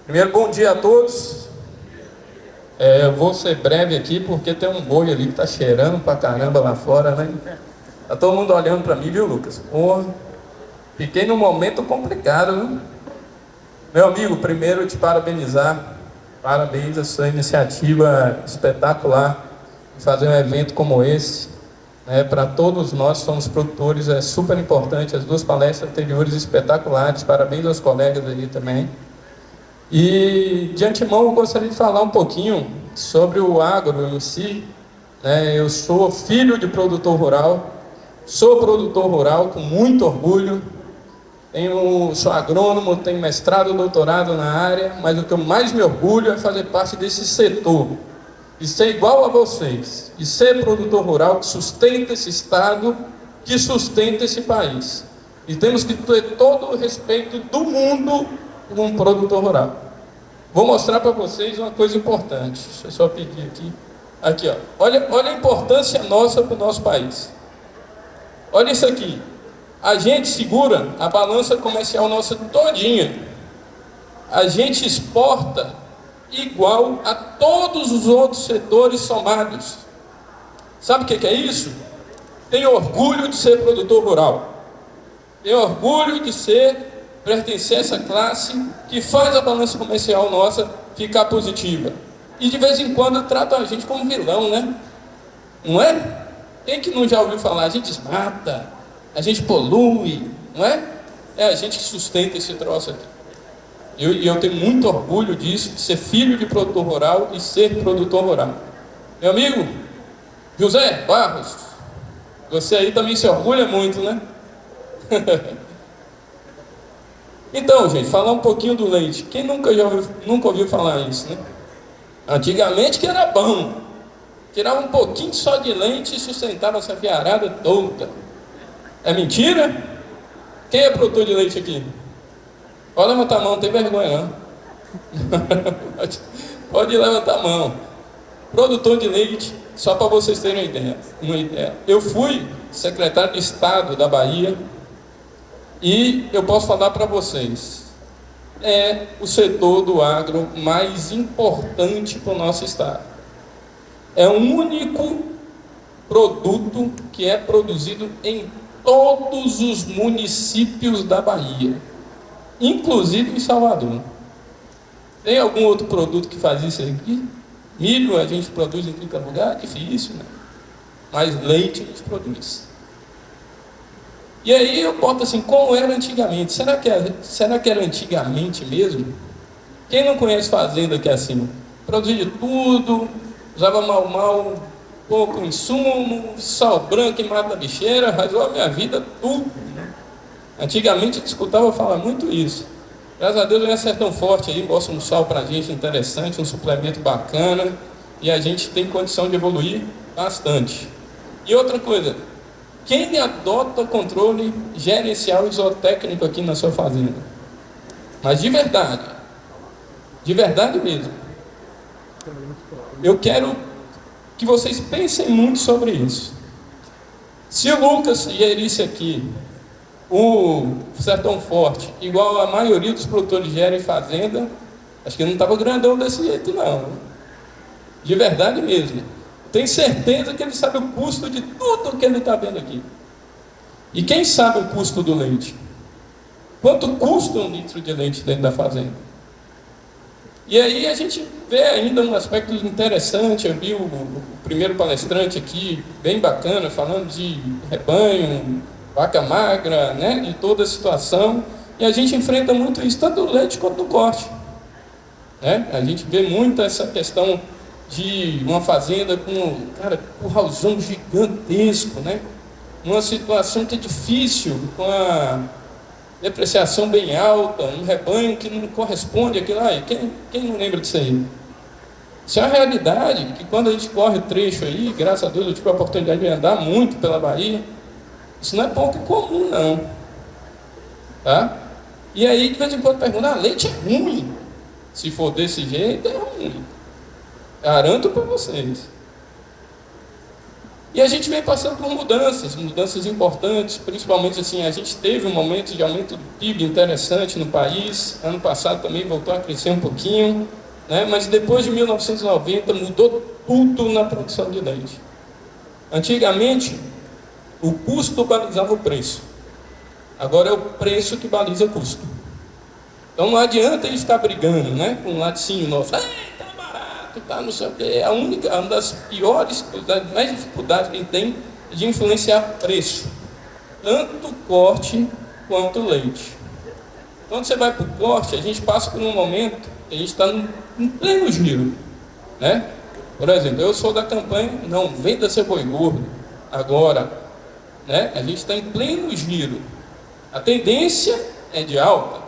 Primeiro, bom dia a todos. Eu vou ser breve aqui porque tem um boi ali que tá cheirando pra caramba lá fora, né? Tá todo mundo olhando pra mim, viu, Lucas? Porra, fiquei num momento complicado, viu? Meu amigo, primeiro te parabenizar. Parabéns a sua iniciativa espetacular de fazer um evento como esse. Para todos nós que somos produtores é super importante. As duas palestras anteriores espetaculares. Parabéns aos colegas ali também. E de antemão eu gostaria de falar um pouquinho sobre o agro em si. Eu sou filho de produtor rural, sou produtor rural com muito orgulho, sou agrônomo, tenho mestrado e doutorado na área, mas o que eu mais me orgulho é fazer parte desse setor, de ser igual a vocês, de ser produtor rural que sustenta esse estado, que sustenta esse país. E temos que ter todo o respeito do mundo com um produtor rural. Vou mostrar para vocês uma coisa importante. Deixa eu só pedir aqui. Aqui, ó. Olha a importância nossa para o nosso país. Olha isso aqui. A gente segura a balança comercial nossa todinha. A gente exporta igual a todos os outros setores somados. Sabe o que é isso? Tenho orgulho de ser produtor rural. Tenho orgulho de pertencer a essa classe que faz a balança comercial nossa ficar positiva. E de vez em quando tratam a gente como vilão, né? Não é? Quem que não já ouviu falar? A gente desmata, a gente polui, não é? É a gente que sustenta esse troço aqui. E eu tenho muito orgulho disso, de ser filho de produtor rural e ser produtor rural. Meu amigo, José Barros, você aí também se orgulha muito, né? Então, gente, falar um pouquinho do leite. Quem nunca ouviu falar isso, né? Antigamente que era bom. Tirava um pouquinho só de leite e sustentava essa fiarada toda. É mentira? Quem é produtor de leite aqui? Pode levantar a mão, não tem vergonha não. Pode levantar a mão. Produtor de leite, só para vocês terem uma ideia. Eu fui secretário de Estado da Bahia e eu posso falar para vocês, é o setor do agro mais importante para o nosso estado. É o único produto que é produzido em todos os municípios da Bahia, inclusive em Salvador. Tem algum outro produto que faz isso aqui? Milho a gente produz em qualquer lugar, difícil, né? Mas leite a gente produz. E aí eu boto assim, como era antigamente? Será que era antigamente mesmo? Quem não conhece fazenda que é assim? Produzia de tudo, usava mal, pouco insumo, sal branco e mata bicheira, rasgou a minha vida tudo, né? Antigamente eu escutava falar muito isso. Graças a Deus vem a Sertão Forte aí, mostra um sal pra gente interessante, um suplemento bacana, e a gente tem condição de evoluir bastante. E outra coisa, quem adota controle gerencial e zootécnico aqui na sua fazenda? Mas de verdade mesmo. Eu quero que vocês pensem muito sobre isso. Se o Lucas gerisse aqui o Sertão Forte, igual a maioria dos produtores gerem fazenda, acho que não estava grandão desse jeito não. De verdade mesmo. Tenho certeza que ele sabe o custo de tudo que ele está vendo aqui. E quem sabe o custo do leite? Quanto custa um litro de leite dentro da fazenda? E aí a gente vê ainda um aspecto interessante. Eu vi o primeiro palestrante aqui, bem bacana, falando de rebanho, vaca magra, né, de toda a situação. E a gente enfrenta muito isso, tanto no leite quanto no corte, né? A gente vê muito essa questão de uma fazenda com um curralzão gigantesco, né? Uma situação que é difícil, com a depreciação bem alta, um rebanho que não corresponde àquilo aí. Quem não lembra disso aí? Isso é uma realidade, que quando a gente corre o trecho aí, graças a Deus eu tive a oportunidade de andar muito pela Bahia, isso não é pouco comum não, tá? E aí de vez em quando perguntam, leite é ruim, se for desse jeito é ruim, garanto para vocês. E a gente vem passando por mudanças importantes, principalmente assim, a gente teve um momento de aumento do PIB interessante no país, ano passado também voltou a crescer um pouquinho, né? Mas depois de 1990 mudou tudo na produção de leite. Antigamente, o custo balizava o preço, agora é o preço que baliza o custo. Então não adianta ele ficar brigando, né, com um laticínio nosso, tá barato, tá não sei o quê. É uma das piores, das mais dificuldades que a gente tem de influenciar preço, tanto corte quanto leite. Quando você vai para o corte, a gente passa por um momento que a gente está em pleno giro, né? Por exemplo, eu sou da campanha, não venda seu boi gordo, agora, né? A gente está em pleno giro, a tendência é de alta.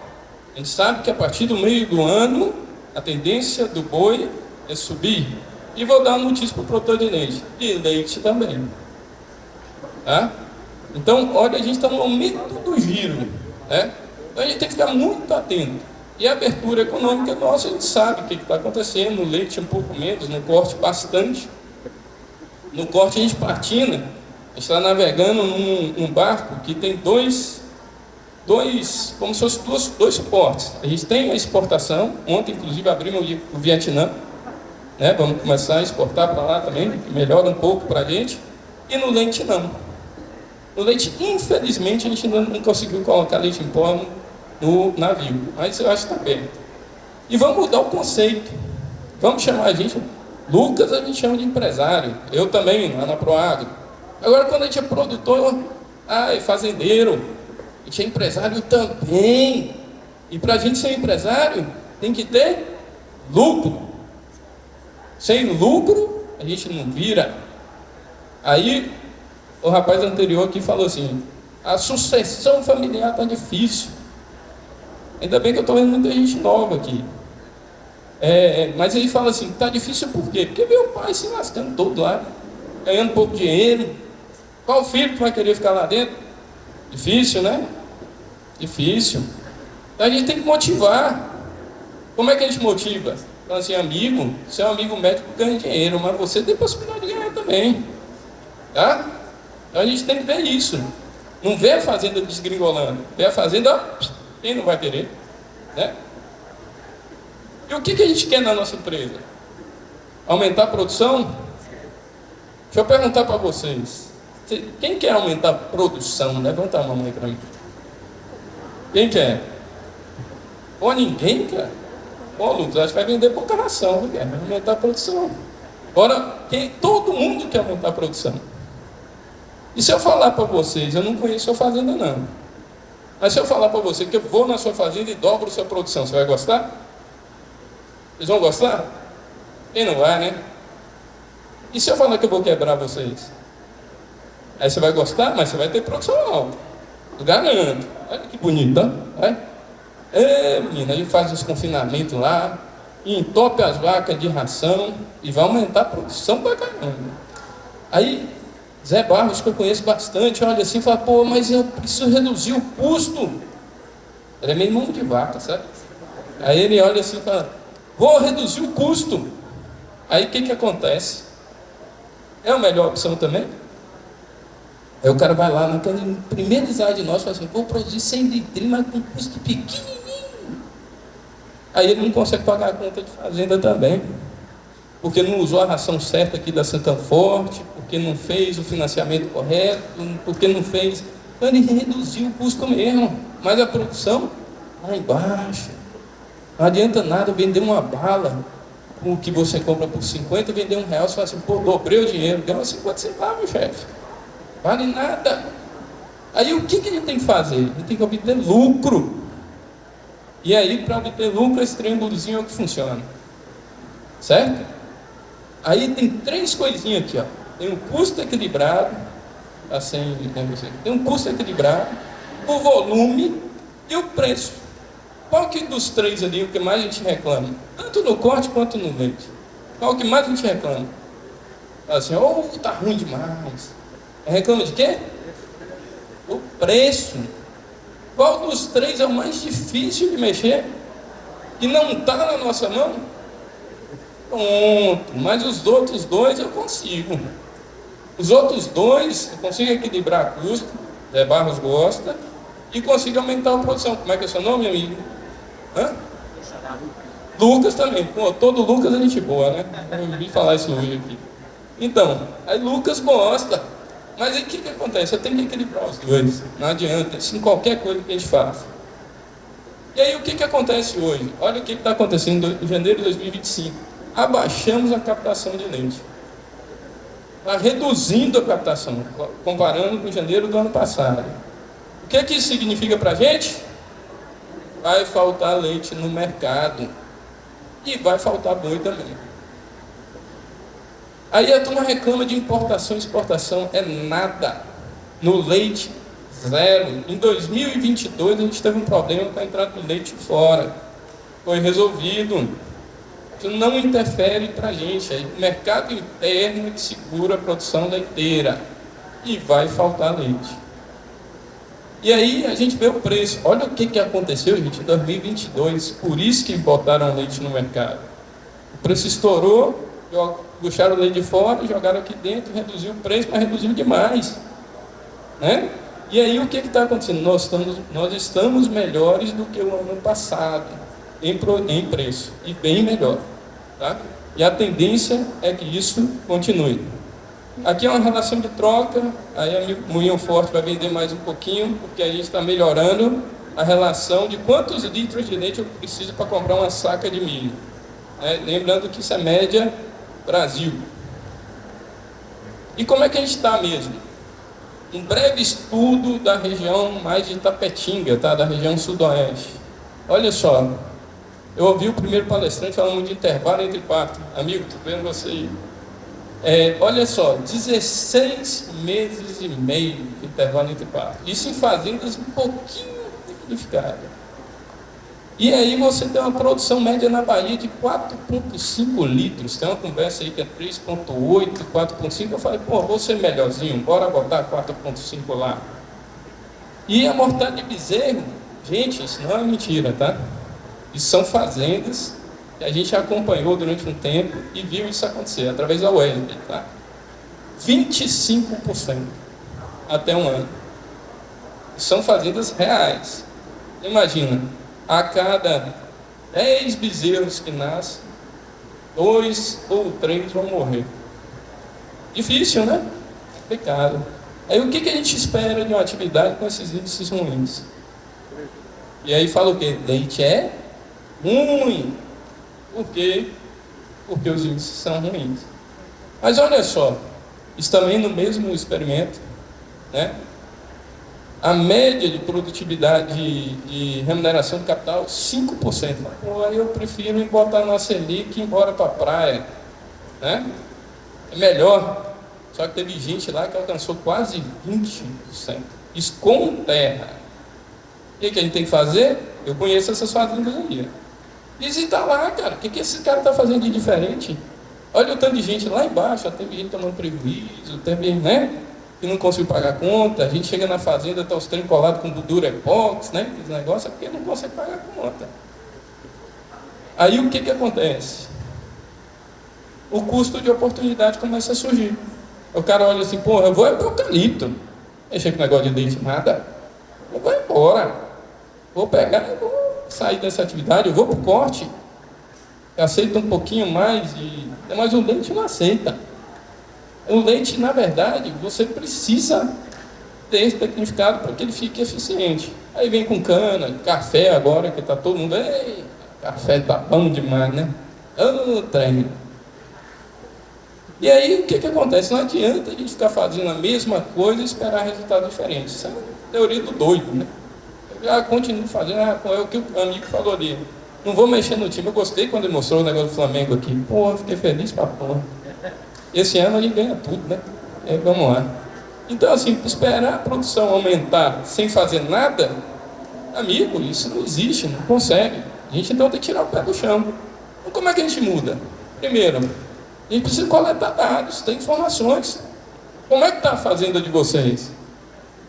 A gente sabe que a partir do meio do ano, a tendência do boi é subir. E vou dar uma notícia para o produtor de leite também. Tá? Então, olha, a gente está no aumento do giro, né? Então a gente tem que ficar muito atento. E a abertura econômica nossa, a gente sabe o que está acontecendo. No leite um pouco menos, no corte bastante. No corte a gente patina. A gente está navegando num barco que tem dois, como se fossem dois suportes. A gente tem a exportação, ontem inclusive abrimos o Vietnã, né? Vamos começar a exportar para lá também, que melhora um pouco para a gente. E no leite não. No leite, infelizmente, a gente ainda não conseguiu colocar leite em pó no navio, mas eu acho que está perto. E vamos mudar o conceito. Vamos chamar a gente, Lucas a gente chama de empresário, eu também, lá na Proagro. Agora quando a gente é produtor, é fazendeiro, a gente é empresário também. E para a gente ser empresário, tem que ter lucro. Sem lucro, a gente não vira. Aí, o rapaz anterior aqui falou assim, a sucessão familiar está difícil. Ainda bem que eu estou vendo muita gente nova aqui. Mas ele fala assim, está difícil por quê? Porque meu pai se lascando todo lá, ganhando pouco dinheiro. Qual filho que vai querer ficar lá dentro? Difícil, né? Difícil. Então a gente tem que motivar. Como é que a gente motiva? Então assim, amigo, você é um amigo médico que ganha dinheiro, mas você tem possibilidade de ganhar também. Tá? Então a gente tem que ver isso. Não vê a fazenda desgringolando. Vê a fazenda, quem não vai querer? Né? E o que a gente quer na nossa empresa? Aumentar a produção? Deixa eu perguntar para vocês. Quem quer aumentar a produção? Levanta a mão aí para mim. Quem quer? Ou ninguém quer? Pô, Lucas, acho que vai vender pouca ração, não quer? Vai aumentar a produção. Agora, todo mundo quer aumentar a produção. E se eu falar para vocês, eu não conheço a sua fazenda não, mas se eu falar para você que eu vou na sua fazenda e dobro a sua produção, você vai gostar? Vocês vão gostar? Quem não vai, né? E se eu falar que eu vou quebrar vocês? Aí você vai gostar, mas você vai ter produção alta. Eu garanto. Olha que bonito, tá? Vai? Menina, ele faz os confinamentos lá, entope as vacas de ração e vai aumentar a produção pra caramba. Aí, Zé Barros, que eu conheço bastante, olha assim e fala, pô, mas eu preciso reduzir o custo. Ele é meio mão de vaca, sabe? Aí ele olha assim e fala, vou reduzir o custo. Aí o que acontece? É a melhor opção também? Aí o cara vai lá naquela primeira slide nossa e fala assim, vou produzir 100 litros, mas com custo pequenininho. Aí ele não consegue pagar a conta de fazenda também, porque não usou a ração certa aqui da Santa Forte, porque não fez o financiamento correto, porque não fez. Então ele reduziu o custo mesmo, mas a produção lá embaixo. Não adianta nada vender uma bala, o que você compra por 50, vender R$1, você fala assim, pô, dobrei o dinheiro, deu 50 centavos, chefe. Vale nada. Aí o que ele tem que fazer? Ele tem que obter lucro. E aí, para obter lucro, esse triângulozinho é o que funciona. Certo? Aí tem três coisinhas aqui, ó. Tem um custo equilibrado, assim, tem um custo equilibrado, o volume e o preço. Qual que dos três ali o que mais a gente reclama? Tanto no corte quanto no leite. Qual que mais a gente reclama? Assim, tá ruim demais. Reclama de quê? O preço. Qual dos três é o mais difícil de mexer? Que não está na nossa mão? Pronto, mas os outros dois eu consigo. Os outros dois, eu consigo equilibrar custo, Zé Barros gosta, e consigo aumentar a produção. Como é que é o seu nome, amigo? Hã? Lucas também. Pô, todo Lucas é gente boa, né? Eu ouvi falar isso hoje aqui. Então, aí Lucas gosta. Mas aí o que acontece? Eu tenho que equilibrar os dois. Não adianta, isso em qualquer coisa que a gente faça. E aí o que acontece hoje? Olha o que está acontecendo em janeiro de 2025. Abaixamos a captação de leite. Está reduzindo a captação, comparando com janeiro do ano passado. O que isso significa para a gente? Vai faltar leite no mercado. E vai faltar boi também. Aí a turma reclama de importação e exportação. É nada. No leite, zero. Em 2022 a gente teve um problema com a entrada do leite fora. Foi resolvido. Isso não interfere para a gente. É o mercado interno que segura a produção leiteira. E vai faltar leite. E aí a gente vê o preço. Olha o que aconteceu, gente, em 2022. Por isso que botaram leite no mercado. O preço estourou, puxaram o leite de fora, jogaram aqui dentro, reduziu o preço, mas reduziu demais. Né? E aí o que está acontecendo? Nós estamos melhores do que o ano passado em preço. E bem melhor. Tá? E a tendência é que isso continue. Aqui é uma relação de troca, aí a Moinho Forte vai vender mais um pouquinho, porque a gente está melhorando a relação de quantos litros de leite eu preciso para comprar uma saca de milho. Lembrando que isso é média Brasil. E como é que a gente está mesmo? Um breve estudo da região mais de Itapetinga, tá? Da região sudoeste. Olha só, eu ouvi o primeiro palestrante falando de intervalo entre parto. Amigo, estou vendo você aí. Olha só, 16 meses e meio de intervalo entre parto. Isso em fazendas um pouquinho simplificadas. E aí você tem uma produção média na Bahia de 4,5 litros. Tem uma conversa aí que é 3,8, 4,5. Eu falei, pô, vou ser melhorzinho, bora botar 4,5 lá. E a mortalidade de bezerro, gente, isso não é mentira, tá? Isso são fazendas que a gente acompanhou durante um tempo e viu isso acontecer, através da web, tá? 25% até um ano. São fazendas reais. Imagina, a cada 10 bezerros que nascem, 2 ou 3 vão morrer. Difícil, né? Complicado. Aí o que a gente espera de uma atividade com esses índices ruins? E aí fala o quê? Leite é ruim. Por quê? Porque os índices são ruins. Mas olha só, isso também no mesmo experimento, né? A média de produtividade de remuneração de capital, 5%. Pô, aí eu prefiro botar na Selic e ir embora para a praia, né? É melhor. Só que teve gente lá que alcançou quase 20%. Isso com terra. O que a gente tem que fazer? Eu conheço essas fazendas aí. Visita lá, cara. O que esse cara está fazendo de diferente? Olha o tanto de gente lá embaixo. Teve gente tomando prejuízo, teve, né? Que não conseguiu pagar a conta. A gente chega na fazenda, está os trem colados com Durepox, né? Esse negócio é porque não consegue pagar a conta. Aí o que acontece? O custo de oportunidade começa a surgir. O cara olha assim, pô, eu vou para o eucalipto. Mexer com negócio de leite, nada. Eu vou embora. Vou pegar e vou sair dessa atividade, eu vou para o corte. Eu aceito um pouquinho mais, mas o leite não aceita. O leite, na verdade, você precisa ter tecnificado para que ele fique eficiente. Aí vem com cana, café agora, que está todo mundo, ei, café tá bom demais, né? Trem. E aí, o que acontece? Não adianta a gente ficar fazendo a mesma coisa e esperar resultados diferentes. Isso é uma teoria do doido, né? Eu já continuo fazendo, é o que o amigo falou ali. Não vou mexer no time. Eu gostei quando ele mostrou o negócio do Flamengo aqui. Pô, fiquei feliz pra porra. Esse ano a gente ganha tudo, né? Vamos lá. Então, assim, esperar a produção aumentar sem fazer nada, amigo, isso não existe, não consegue. A gente então tem que tirar o pé do chão. Então, como é que a gente muda? Primeiro, a gente precisa coletar dados, ter informações. Como é que está a fazenda de vocês?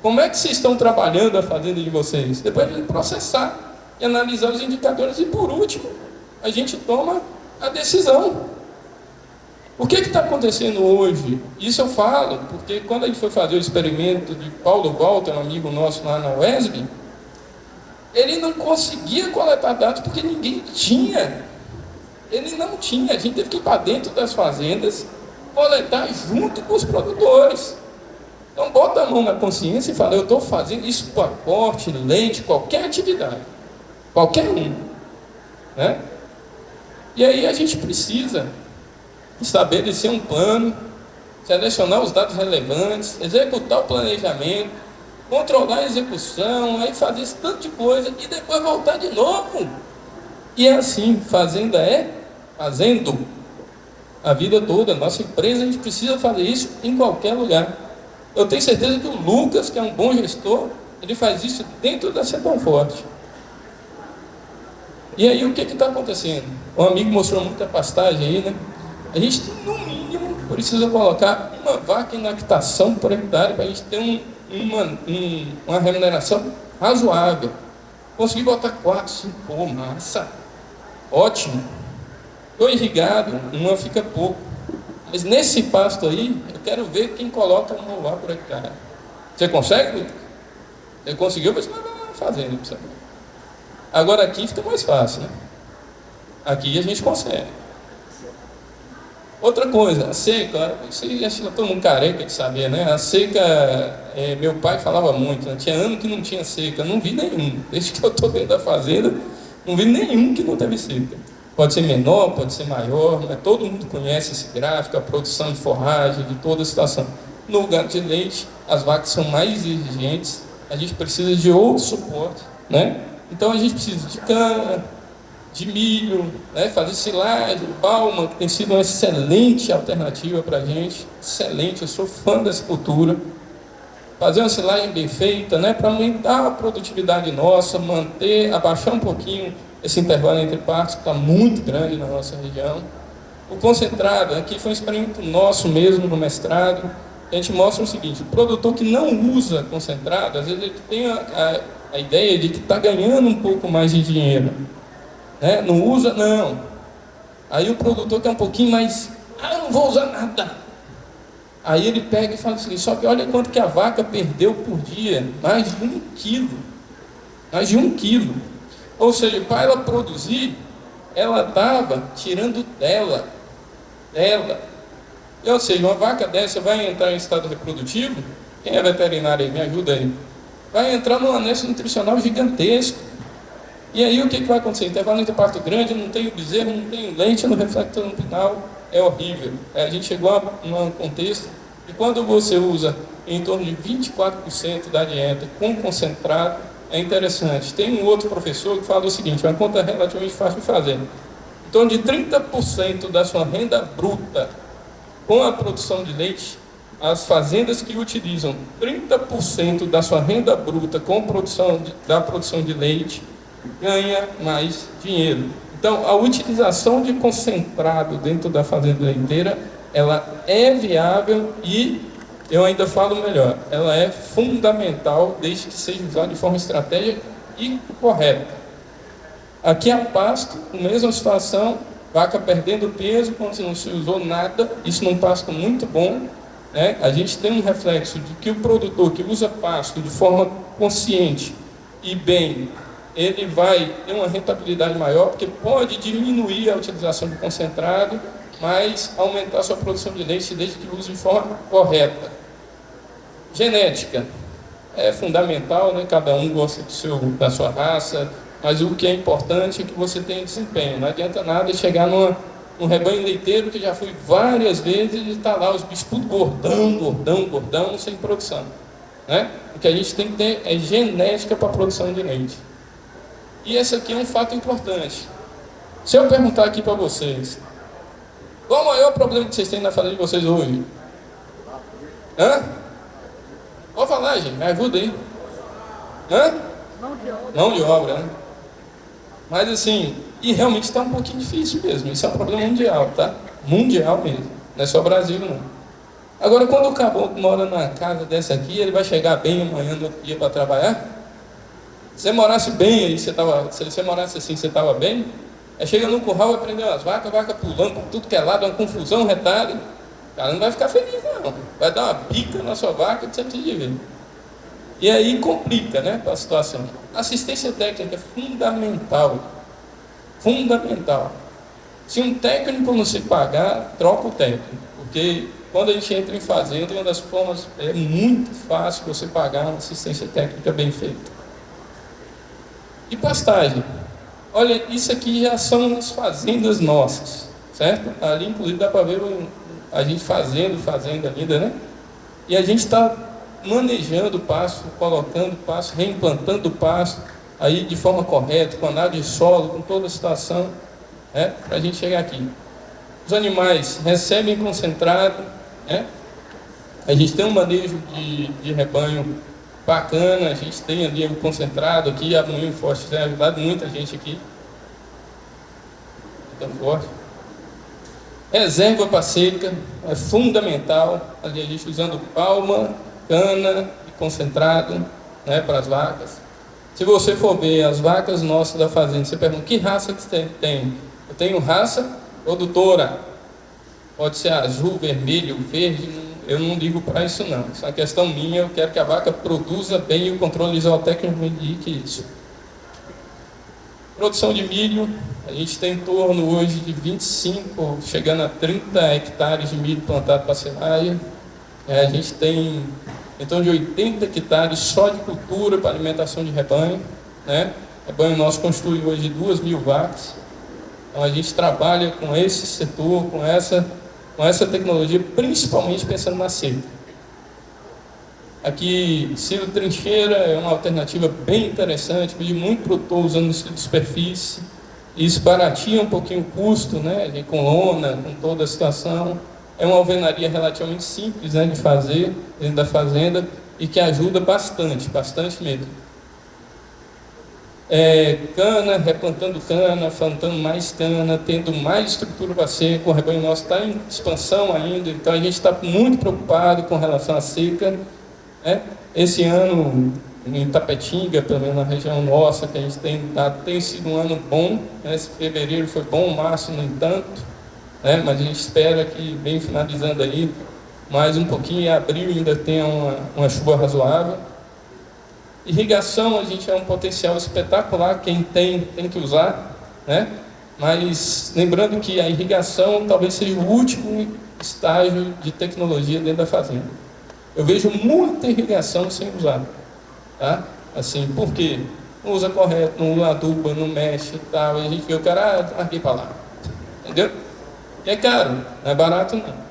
Como é que vocês estão trabalhando a fazenda de vocês? Depois a gente processar e analisar os indicadores. E por último, a gente toma a decisão. O que está acontecendo hoje? Isso eu falo, porque quando a gente foi fazer o experimento de Paulo Walter, um amigo nosso lá na UESB, ele não conseguia coletar dados porque ninguém tinha. Ele não tinha, a gente teve que ir para dentro das fazendas, coletar junto com os produtores. Então bota a mão na consciência e fala, eu estou fazendo isso para corte, leite, qualquer atividade, qualquer um, né? E aí a gente precisa estabelecer um plano, selecionar os dados relevantes, executar o planejamento, controlar a execução, aí fazer esse tanto de coisa e depois voltar de novo. E é assim, fazenda é fazendo a vida toda. Nossa empresa, a gente precisa fazer isso em qualquer lugar. Eu tenho certeza que o Lucas, que é um bom gestor, ele faz isso dentro da Seton Forte. E aí o que está acontecendo? Um amigo mostrou muita pastagem aí, né? A gente, no mínimo, precisa colocar uma vaca em lactação por hectare para a gente ter uma remuneração razoável. Conseguir botar 4, 5, pô, massa, ótimo. Estou irrigado, uma fica pouco. Mas nesse pasto aí, eu quero ver quem coloca uma uva por hectare. Você consegue? Você conseguiu, mas não vai fazendo. Agora aqui fica mais fácil, né? Aqui a gente consegue. Outra coisa, a seca, você acha que todo mundo careca de saber, né? A seca, meu pai falava muito, né? Tinha ano que não tinha seca, não vi nenhum. Desde que eu estou dentro da fazenda, não vi nenhum que não teve seca. Pode ser menor, pode ser maior, mas todo mundo conhece esse gráfico, a produção de forragem, de toda a situação. No gado de leite, as vacas são mais exigentes, a gente precisa de outro suporte, né? Então a gente precisa de cana, de milho, né? Fazer silagem, palma, que tem sido uma excelente alternativa para a gente, excelente, eu sou fã dessa cultura. Fazer uma silagem bem feita, né? Para aumentar a produtividade nossa, abaixar um pouquinho esse intervalo entre partos, que está muito grande na nossa região. O concentrado, aqui foi um experimento nosso mesmo no mestrado, a gente mostra o seguinte, o produtor que não usa concentrado, às vezes ele tem a ideia de que está ganhando um pouco mais de dinheiro, né? Não usa, não. Aí o produtor que é um pouquinho mais, eu não vou usar nada. Aí ele pega e fala assim, só que olha quanto que a vaca perdeu por dia, mais de 1 quilo. Mais de 1 quilo. Ou seja, para ela produzir, ela estava tirando dela. Ou seja, uma vaca dessa vai entrar em estado reprodutivo, quem é veterinário aí, me ajuda aí, vai entrar num anexo nutricional gigantesco. E aí o que vai acontecer? Intervalo entre parto grande, não tem o bezerro, não tem o leite no reflector no final, é horrível. A gente chegou a um contexto e quando você usa em torno de 24% da dieta com concentrado, é interessante. Tem um outro professor que fala o seguinte, uma conta relativamente fácil de fazer. Em torno de 30% da sua renda bruta com a produção de leite, as fazendas que utilizam 30% da sua renda bruta com da produção de leite, ganha mais dinheiro. Então, a utilização de concentrado dentro da fazenda leiteira, ela é viável e, eu ainda falo melhor, ela é fundamental desde que seja usada de forma estratégica e correta. Aqui a pasto, a mesma situação, vaca perdendo peso quando não se usou nada, isso num pasto muito bom, né? A gente tem um reflexo de que o produtor que usa pasto de forma consciente e bem, ele vai ter uma rentabilidade maior, porque pode diminuir a utilização de concentrado, mas aumentar a sua produção de leite desde que use de forma correta. Genética é fundamental, né? Cada um gosta da sua raça, mas o que é importante é que você tenha desempenho. Não adianta nada chegar num rebanho leiteiro que já foi várias vezes e está lá os bichos tudo gordão, sem produção, né? O que a gente tem que ter é genética para a produção de leite. E esse aqui é um fato importante. Se eu perguntar aqui para vocês, qual o maior problema que vocês têm na fazenda de vocês hoje? Pode falar, gente, me ajuda aí. Mão de obra, né? Mas assim, e realmente está um pouquinho difícil mesmo. Isso é um problema mundial, tá? Mundial mesmo. Não é só Brasil, não. Agora, quando o caboclo mora na casa dessa aqui, ele vai chegar bem amanhã no outro dia para trabalhar? Se você morasse bem aí, se você morasse assim, você estava bem? Aí chega no curral, vai prender umas vacas, a vaca pulando por tudo que é lado, uma confusão, um retalho. O cara não vai ficar feliz, não. Vai dar uma bica na sua vaca que você precisa de ver. E aí complica, né, a situação. Assistência técnica é fundamental. Fundamental. Se um técnico não se pagar, troca o técnico. Porque quando a gente entra em fazenda, uma das formas é muito fácil você pagar uma assistência técnica bem feita. E pastagem. Olha, isso aqui já são as fazendas nossas, certo? Ali, inclusive, dá para ver a gente fazendo ainda, né? E a gente está manejando o pasto, colocando o pasto, reimplantando o pasto, aí de forma correta, com análise de solo, com toda a situação, né? Para a gente chegar aqui. Os animais recebem concentrado, né? A gente tem um manejo de rebanho bacana, a gente tem ali o concentrado aqui, a Moinho Forte tem ajudado muita gente aqui. Tão forte. Reserva para seca é fundamental, ali a gente usando palma, cana e concentrado, né, para as vacas. Se você for ver as vacas nossas da fazenda, você pergunta, que raça que você tem? Eu tenho raça produtora. Pode ser azul, vermelho, verde, eu não ligo para isso não. Isso é uma questão minha, eu quero que a vaca produza bem e o controle zootécnico me indique isso. Produção de milho, a gente tem em torno hoje de 25, chegando a 30 hectares de milho plantado para silagem. A gente tem em torno de 80 hectares só de cultura para alimentação de rebanho, né? O rebanho nosso constitui hoje 2.000 vacas. Então a gente trabalha com esse setor, com essa tecnologia, principalmente pensando na seca. Aqui, silo trincheira é uma alternativa bem interessante, vejo muito produtor usando silo de superfície. Isso baratia um pouquinho o custo, né, com lona, com toda a situação. É uma alvenaria relativamente simples, né, de fazer dentro da fazenda e que ajuda bastante, bastante mesmo. Cana, replantando cana, plantando mais cana, tendo mais estrutura para seca. O rebanho nosso está em expansão ainda, então a gente está muito preocupado com relação à seca. Esse ano, em Itapetinga, pelo menos na região nossa, que a gente tem sido um ano bom. Esse fevereiro foi bom, março, no entanto, mas a gente espera que, bem finalizando aí, mais um pouquinho, em abril ainda tenha uma chuva razoável. Irrigação, a gente é um potencial espetacular, quem tem que usar, né? Mas lembrando que a irrigação talvez seja o último estágio de tecnologia dentro da fazenda. Eu vejo muita irrigação sem usar, tá? Assim, por quê? Não usa correto, não aduba, não mexe e tal, e a gente vê o cara, aqui para lá, entendeu? E é caro, não é barato não.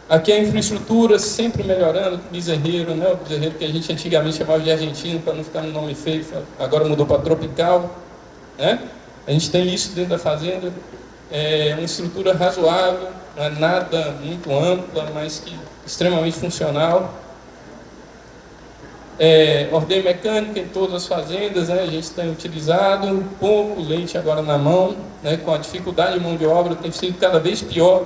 Aqui a infraestrutura sempre melhorando, bezerreiro, né? O bezerreiro que a gente antigamente chamava de argentino, para não ficar no nome feio, agora mudou para tropical, né? A gente tem isso dentro da fazenda, uma estrutura razoável, não é nada muito ampla, mas que extremamente funcional. Ordem mecânica em todas as fazendas, né? A gente tem utilizado pouco leite agora na mão, né? Com a dificuldade de mão de obra, tem sido cada vez pior.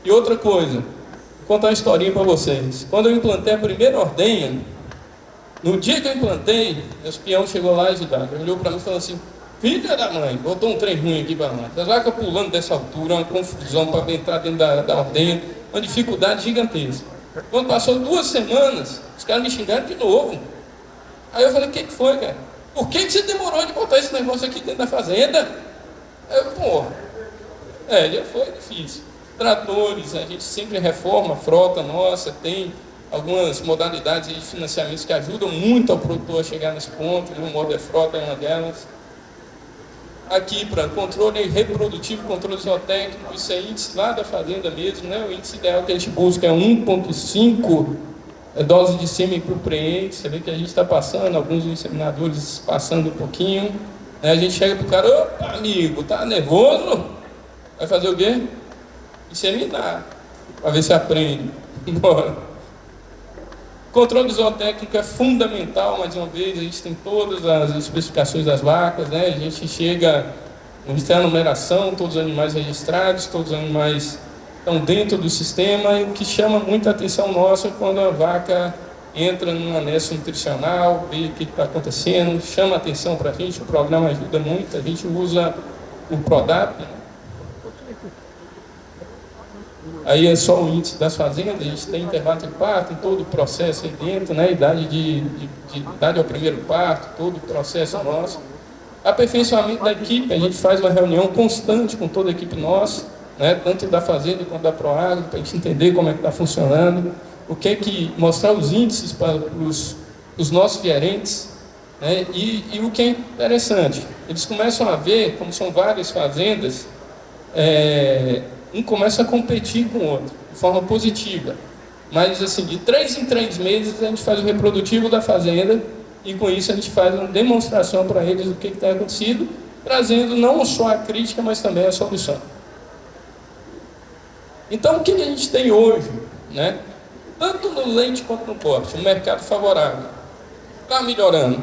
E outra coisa, vou contar uma historinha para vocês. Quando eu implantei a primeira ordenha, no dia que eu implantei, meus peão chegou lá agitado, olhou para mim e falou assim, filha da mãe, botou um trem ruim aqui para nós. As vacas pulando dessa altura, uma confusão para entrar dentro da ordenha, uma dificuldade gigantesca. Quando passou 2 semanas, os caras me xingaram de novo. Aí eu falei, o que foi, cara? Por que você demorou de botar esse negócio aqui dentro da fazenda? Aí eu, já foi difícil. Tratores, a gente sempre reforma a frota nossa, tem algumas modalidades de financiamentos que ajudam muito ao produtor a chegar nesse ponto, o modo frota é uma delas. Aqui para controle reprodutivo, controle zootécnico, isso é índice lá da fazenda mesmo, né? O índice ideal que a gente busca é 1,5 dose de sêmen por preente. Você vê que a gente está passando, alguns inseminadores passando um pouquinho, né? A gente chega para o cara, opa amigo, tá nervoso? Vai fazer o quê? Inseminar, para ver se aprende. Bora. Controle zootécnico é fundamental, mais uma vez, a gente tem todas as especificações das vacas, né? A gente chega, a gente tem a numeração, todos os animais registrados, todos os animais estão dentro do sistema, e o que chama muita atenção nossa é quando a vaca entra num anexo nutricional, vê o que está acontecendo, chama atenção para a gente, o programa ajuda muito, a gente usa o Prodap, né? Aí é só o índice das fazendas, a gente tem intervalo de parto, em todo o processo aí dentro, né? Idade ao primeiro parto, todo o processo nosso. Aperfeiçoamento da equipe, a gente faz uma reunião constante com toda a equipe nossa, né? Tanto da fazenda quanto da Proagro, para a gente entender como é que está funcionando, mostrar os índices para os nossos gerentes, né? E o que é interessante, eles começam a ver, como são várias fazendas, um começa a competir com o outro, de forma positiva. Mas, assim, de 3 em 3 meses, a gente faz o reprodutivo da fazenda e, com isso, a gente faz uma demonstração para eles do que tem acontecido, trazendo não só a crítica, mas também a solução. Então, o que a gente tem hoje, né? Tanto no leite quanto no corte, um mercado favorável. Está melhorando.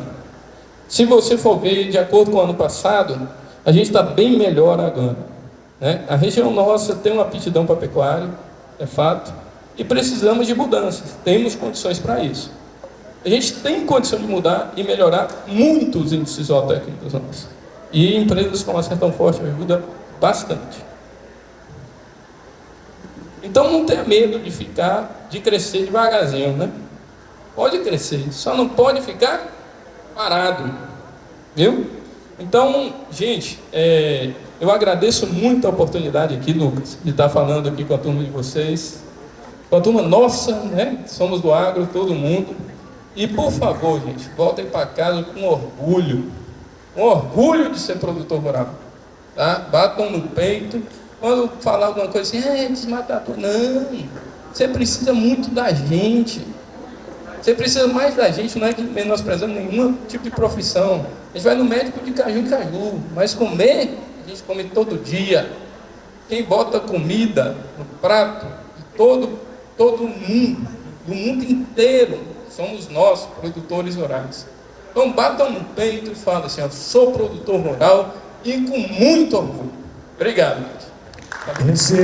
Se você for ver, de acordo com o ano passado, a gente está bem melhor agora, né? A região nossa tem uma aptidão para pecuária, é fato, e precisamos de mudanças, temos condições para isso. A gente tem condição de mudar e melhorar muito os índices zootécnicos nossos. E empresas como a Sertão Forte ajudam bastante. Então não tenha medo de crescer devagarzinho, né? Pode crescer, só não pode ficar parado, viu? Então, gente, eu agradeço muito a oportunidade aqui, Lucas, de estar falando aqui com a turma de vocês, com a turma nossa, né? Somos do agro, todo mundo. E, por favor, gente, voltem para casa com orgulho de ser produtor rural, tá? Batam no peito. Quando falar alguma coisa assim, desmatar tudo. Não, você precisa muito da gente. Você precisa mais da gente, não é que menosprezando nenhum tipo de profissão. A gente vai no médico de caju em caju, mas comer, a gente come todo dia. Quem bota comida no prato de todo mundo, do mundo inteiro, somos nós, produtores rurais. Então batam no peito e falem assim, eu sou produtor rural e com muito orgulho. Obrigado, gente. Esse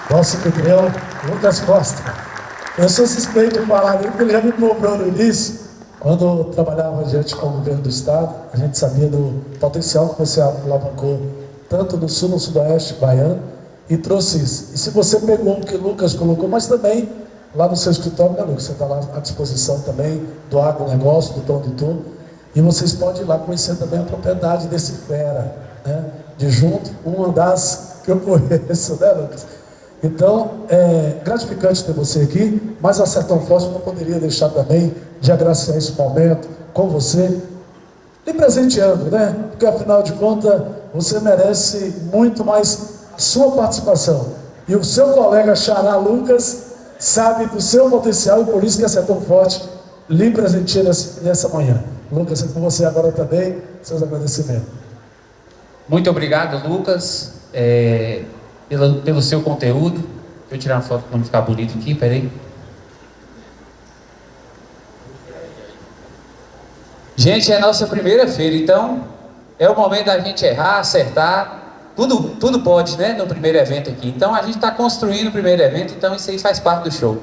nosso patrão, Lucas Costa. Eu sou suspeito de falar dele, porque ele já me cobrou no início. Quando eu trabalhava diante com o governo do estado, a gente sabia do potencial que você alavancou, tanto no sul, no sudoeste baiano, e trouxe isso. E se você pegou o que o Lucas colocou, mas também lá no seu escritório, né, Lucas? Você está lá à disposição também do agronegócio, do produtor, e vocês podem ir lá conhecer também a propriedade desse fera, né? De junto, uma das que eu conheço, né, Lucas? Então, é gratificante ter você aqui, mas a Sertão Forte não poderia deixar também de agraciar esse momento com você, lhe presenteando, né? Porque afinal de contas, você merece muito mais a sua participação. E o seu colega Xará Lucas sabe do seu potencial e por isso que a Sertão Forte lhe presenteia nessa manhã. Lucas, é com você agora também, seus agradecimentos. Muito obrigado, Lucas, pelo seu conteúdo. Deixa eu tirar uma foto para não ficar bonito aqui, peraí. Gente, é a nossa primeira feira, então é o momento da gente errar, acertar. Tudo pode, né, no primeiro evento aqui. Então a gente está construindo o primeiro evento, então isso aí faz parte do show.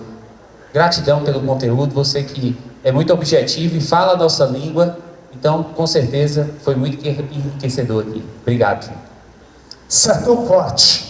Gratidão pelo conteúdo, você que é muito objetivo e fala a nossa língua. Então, com certeza, foi muito enriquecedor aqui. Obrigado. Sertão Forte.